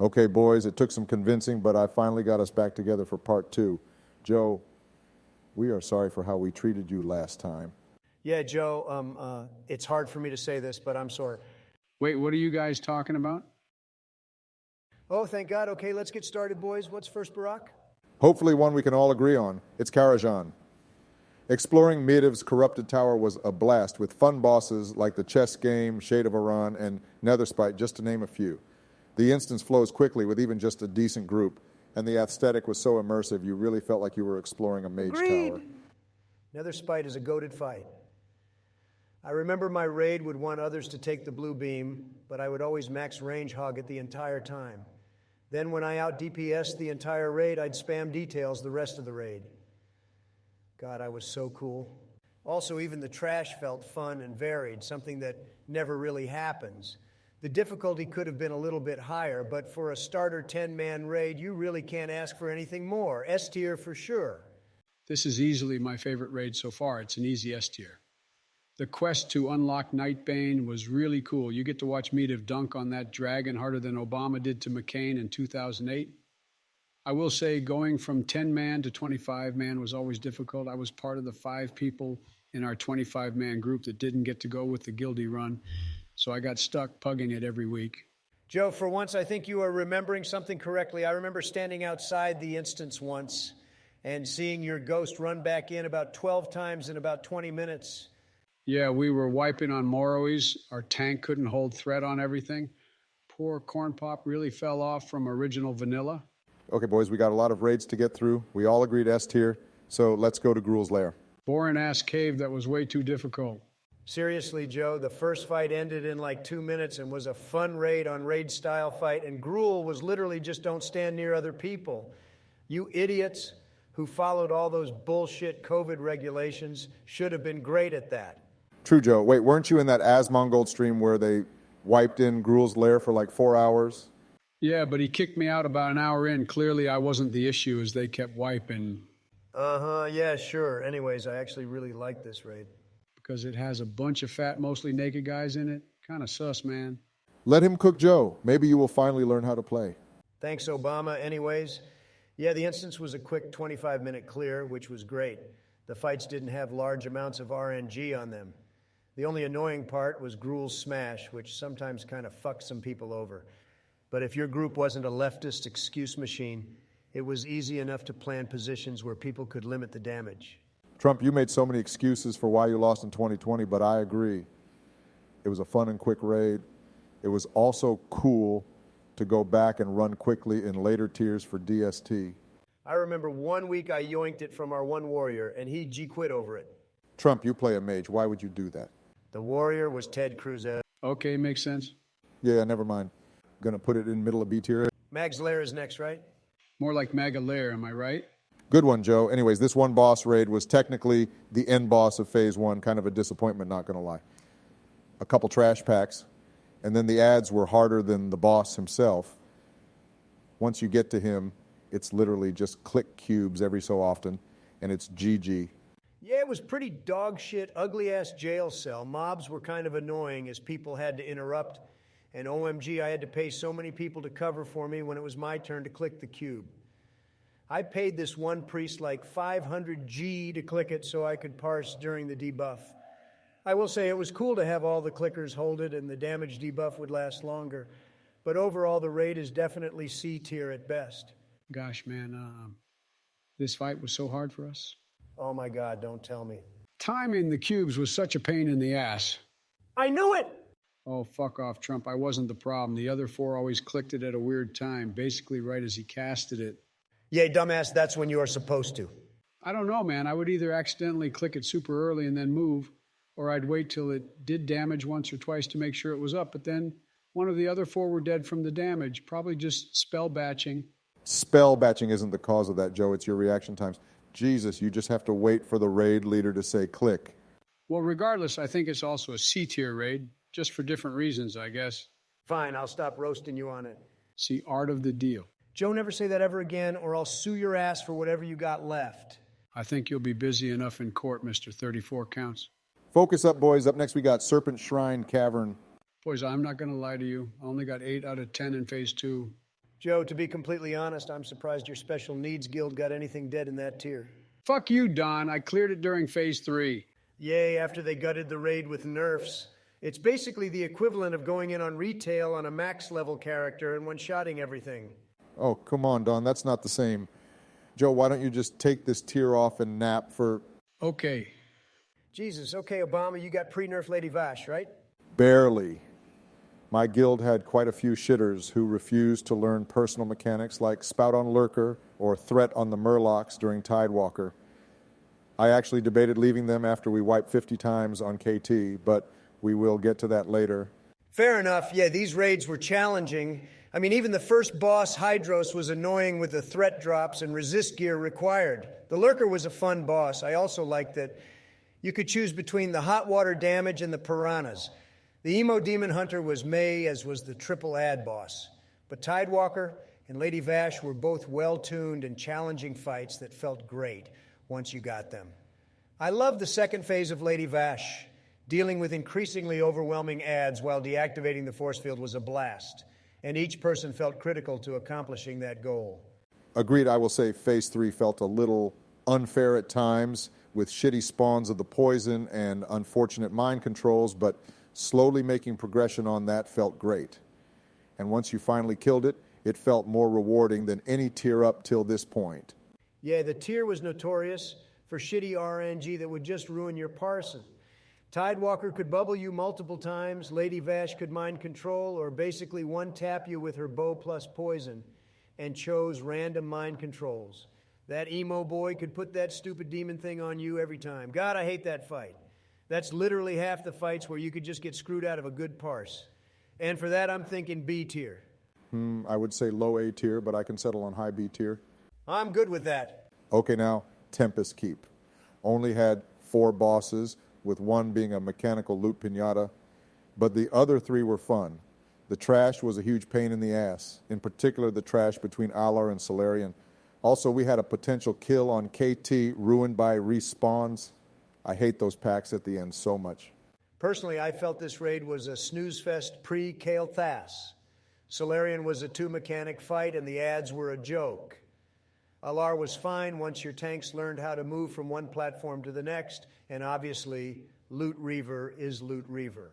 Okay, boys, it took some convincing, but I finally got us back together for part 2. Joe, we are sorry for how we treated you last time. Yeah, Joe, it's hard for me to say this, but I'm sorry. Wait, what are you guys talking about? Oh, thank God. Okay, let's get started, boys. What's first, Barack? Hopefully one we can all agree on. It's Karajan. Exploring Medivh's corrupted tower was a blast, with fun bosses like the chess game, Shade of Iran, and Netherspite, just to name a few. The instance flows quickly with even just a decent group, and the aesthetic was so immersive you really felt like you were exploring a mage tower. Netherspite is a goated fight. I remember my raid would want others to take the blue beam, but I would always max range hog it the entire time. Then when I out DPS the entire raid, I'd spam details the rest of the raid. God, I was so cool. Also, even the trash felt fun and varied, something that never really happens. The difficulty could have been a little bit higher, but for a starter 10-man raid, you really can't ask for anything more. S tier for sure. This is easily my favorite raid so far. It's an easy S tier. The quest to unlock Nightbane was really cool. You get to watch Medivh dunk on that dragon harder than Obama did to McCain in 2008. I will say going from 10-man to 25-man was always difficult. I was part of the 5 people in our 25-man group that didn't get to go with the Guildy run, so I got stuck pugging it every week. Joe, for once, I think you are remembering something correctly. I remember standing outside the instance once and seeing your ghost run back in about 12 times in about 20 minutes. Yeah, we were wiping on Morrowies. Our tank couldn't hold threat on everything. Poor Corn Pop really fell off from original vanilla. Okay, boys, we got a lot of raids to get through. We all agreed S tier, so let's go to Gruul's Lair. Boring-ass cave that was way too difficult. Seriously, Joe, the first fight ended in like 2 minutes and was a fun raid on raid-style fight, and Gruul was literally just don't stand near other people. You idiots who followed all those bullshit COVID regulations should have been great at that. True, Joe. Wait, weren't you in that Asmongold stream where they wiped in Gruul's Lair for like 4 hours? Yeah, but he kicked me out about an hour in. Clearly, I wasn't the issue as they kept wiping. Yeah, sure. Anyways, I actually really like this raid. Because it has a bunch of fat, mostly naked guys in it. Kind of sus, man. Let him cook Joe. Maybe you will finally learn how to play. Thanks, Obama. Anyways, yeah, the instance was a quick 25-minute clear, which was great. The fights didn't have large amounts of RNG on them. The only annoying part was Gruul's smash, which sometimes kind of fucked some people over. But if your group wasn't a leftist excuse machine, it was easy enough to plan positions where people could limit the damage. Trump, you made so many excuses for why you lost in 2020, but I agree. It was a fun and quick raid. It was also cool to go back and run quickly in later tiers for DST. I remember 1 week I yoinked it from our one warrior, and he G-quit over it. Trump, you play a mage. Why would you do that? The warrior was Ted Crusade. Okay, makes sense. Yeah, never mind. Gonna put it in middle of B tier. Mag's Lair is next, right? More like Mega Lair, am I right? Good one, Joe. Anyways, this one boss raid was technically the end boss of Phase 1. Kind of a disappointment, not gonna lie. A couple trash packs, and then the ads were harder than the boss himself. Once you get to him, it's literally just click cubes every so often, and it's GG. Yeah, it was pretty dog shit, ugly-ass jail cell. Mobs were kind of annoying as people had to interrupt. And OMG, I had to pay so many people to cover for me when it was my turn to click the cube. I paid this one priest like 500 G to click it so I could parse during the debuff. I will say it was cool to have all the clickers hold it and the damage debuff would last longer. But overall, the raid is definitely C tier at best. Gosh, man, this fight was so hard for us. Oh my God, don't tell me. Timing the cubes was such a pain in the ass. I knew it! Oh, fuck off, Trump. I wasn't the problem. The other 4 always clicked it at a weird time, basically right as he casted it. Yeah, dumbass, that's when you are supposed to. I don't know, man. I would either accidentally click it super early and then move, or I'd wait till it did damage once or twice to make sure it was up, but then one of the other 4 were dead from the damage, probably just spell batching. Spell batching isn't the cause of that, Joe. It's your reaction times. Jesus, you just have to wait for the raid leader to say click. Well, regardless, I think it's also a C-tier raid, just for different reasons, I guess. Fine, I'll stop roasting you on it. See, art of the deal. Joe, never say that ever again, or I'll sue your ass for whatever you got left. I think you'll be busy enough in court, Mr. 34 Counts. Focus up, boys. Up next, we got Serpent Shrine Cavern. Boys, I'm not going to lie to you. I only got 8 out of 10 in Phase 2. Joe, to be completely honest, I'm surprised your special needs guild got anything dead in that tier. Fuck you, Don. I cleared it during phase 3. Yay, after they gutted the raid with nerfs. It's basically the equivalent of going in on retail on a max level character and one-shotting everything. Oh, come on, Don. That's not the same. Joe, why don't you just take this tier off and nap for... Okay. Jesus, okay, Obama, you got pre-nerf Lady Vash, right? Barely. My guild had quite a few shitters who refused to learn personal mechanics like Spout on Lurker or Threat on the Murlocs during Tidewalker. I actually debated leaving them after we wiped 50 times on KT, but we will get to that later. Fair enough. Yeah, these raids were challenging. I mean, even the first boss, Hydros, was annoying with the threat drops and resist gear required. The Lurker was a fun boss. I also liked that you could choose between the hot water damage and the piranhas. The emo demon hunter was May, as was the triple ad boss. But Tidewalker and Lady Vash were both well-tuned and challenging fights that felt great once you got them. I loved the second phase of Lady Vash. Dealing with increasingly overwhelming ads while deactivating the force field was a blast, and each person felt critical to accomplishing that goal. Agreed, I will say phase 3 felt a little unfair at times with shitty spawns of the poison and unfortunate mind controls, but slowly making progression on that felt great. And once you finally killed it, it felt more rewarding than any tier up till this point. Yeah, the tier was notorious for shitty RNG that would just ruin your parson. Tidewalker could bubble you multiple times, Lady Vash could mind control, or basically one-tap you with her bow plus poison, and chose random mind controls. That emo boy could put that stupid demon thing on you every time. God, I hate that fight. That's literally half the fights where you could just get screwed out of a good parse. And for that, I'm thinking B tier. I would say low A tier, but I can settle on high B tier. I'm good with that. Okay, now, Tempest Keep. Only had 4 bosses, with one being a mechanical loot pinata, but the other 3 were fun. The trash was a huge pain in the ass, in particular the trash between Alar and Solarian. Also, we had a potential kill on KT ruined by respawns. I hate those packs at the end so much. Personally, I felt this raid was a snooze fest pre-Kale Thass. Solarian was a 2-mechanic fight, and the ads were a joke. Alar was fine once your tanks learned how to move from one platform to the next, and obviously, Loot Reaver is Loot Reaver.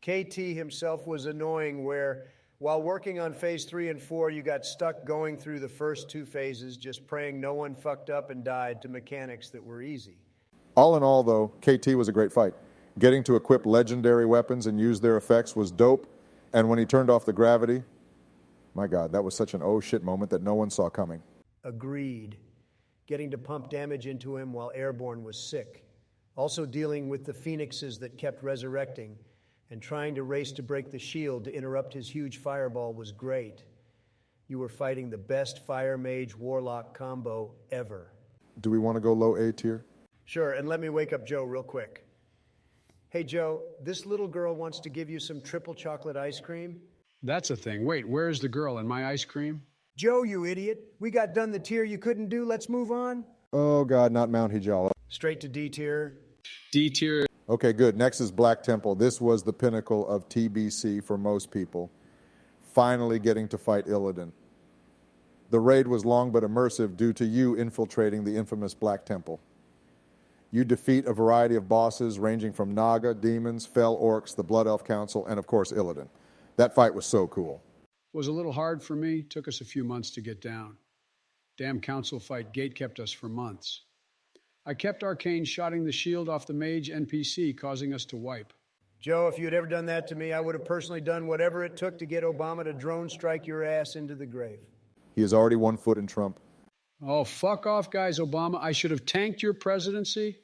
KT himself was annoying where, while working on phase 3 and 4, you got stuck going through the first 2 phases, just praying no one fucked up and died to mechanics that were easy. All in all, though, KT was a great fight. Getting to equip legendary weapons and use their effects was dope, and when he turned off the gravity, my God, that was such an oh shit moment that no one saw coming. Agreed. Getting to pump damage into him while airborne was sick. Also dealing with the phoenixes that kept resurrecting and trying to race to break the shield to interrupt his huge fireball was great. You were fighting the best fire mage warlock combo ever. Do we want to go low A tier? Sure, and let me wake up Joe real quick. Hey Joe, this little girl wants to give you some triple chocolate ice cream. That's a thing. Wait, where's the girl in my ice cream? Joe, you idiot. We got done the tier you couldn't do. Let's move on. Oh God, not Mount Hyjal. Straight to D tier. D tier. Okay, good. Next is Black Temple. This was the pinnacle of TBC for most people. Finally getting to fight Illidan. The raid was long but immersive due to you infiltrating the infamous Black Temple. You defeat a variety of bosses ranging from Naga, demons, fell orcs, the Blood Elf Council, and of course Illidan. That fight was so cool. Was a little hard for me. Took us a few months to get down. Damn council fight gate kept us for months. I kept Arcane shotting the shield off the mage NPC, causing us to wipe. Joe, if you had ever done that to me, I would have personally done whatever it took to get Obama to drone strike your ass into the grave. He has already 1 foot in Trump. Oh, fuck off, guys, Obama. I should have tanked your presidency.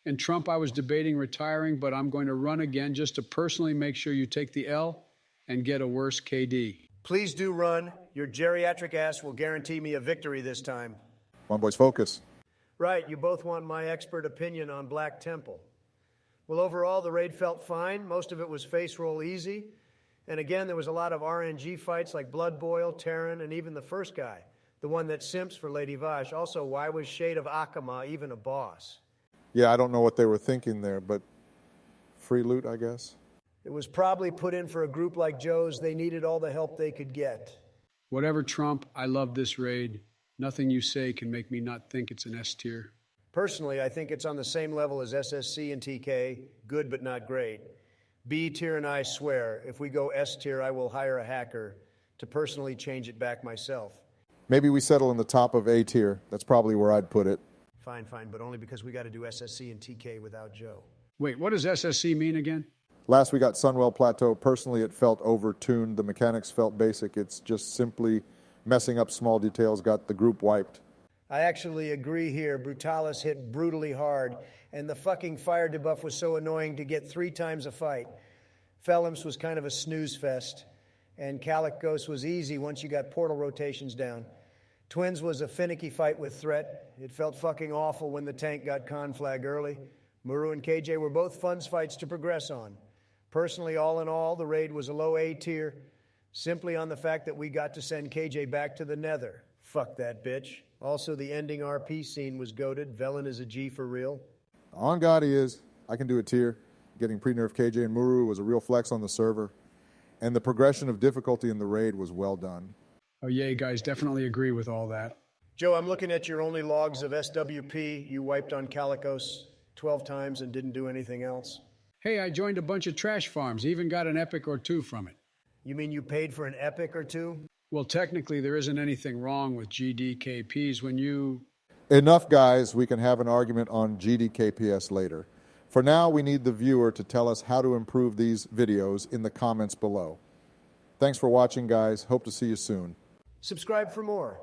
And Trump, I was debating retiring, but I'm going to run again just to personally make sure you take the L and get a worse KD. Please do run. Your geriatric ass will guarantee me a victory this time. Come on, boys, focus. Right, you both want my expert opinion on Black Temple. Well, overall, the raid felt fine. Most of it was face roll easy. And again, there was a lot of RNG fights like Blood Boil, Terran, and even the first guy, the one that simps for Lady Vash. Also, why was Shade of Akama even a boss? Yeah, I don't know what they were thinking there, but free loot, I guess. It was probably put in for a group like Joe's. They needed all the help they could get. Whatever Trump, I love this raid. Nothing you say can make me not think it's an S tier. Personally, I think it's on the same level as SSC and TK, good but not great. B tier, and I swear, if we go S tier, I will hire a hacker to personally change it back myself. Maybe we settle in the top of A tier. That's probably where I'd put it. Fine, but only because we got to do SSC and TK without Joe. Wait, what does SSC mean again? Last we got Sunwell Plateau. Personally, it felt overtuned. The mechanics felt basic. It's just simply messing up small details, got the group wiped. I actually agree here. Brutalis hit brutally hard, and the fucking fire debuff was so annoying to get 3 times a fight. Phelps was kind of a snooze fest, and Calicos was easy once you got portal rotations down. Twins was a finicky fight with threat. It felt fucking awful when the tank got con flag early. Muru and KJ were both fun fights to progress on. Personally, all in all, the raid was a low A tier, simply on the fact that we got to send KJ back to the nether. Fuck that bitch. Also, the ending RP scene was goated. Velen is a G for real. On God he is. I can do a tier. Getting pre-nerf KJ and Muru was a real flex on the server. And the progression of difficulty in the raid was well done. Oh, yeah, guys, definitely agree with all that. Joe, I'm looking at your only logs of SWP. You wiped on Calicos 12 times and didn't do anything else. Hey, I joined a bunch of trash farms, even got an epic or 2 from it. You mean you paid for an epic or 2? Well, technically, there isn't anything wrong with GDKPs when you... Enough, guys. We can have an argument on GDKPS later. For now, we need the viewer to tell us how to improve these videos in the comments below. Thanks for watching, guys. Hope to see you soon. Subscribe for more.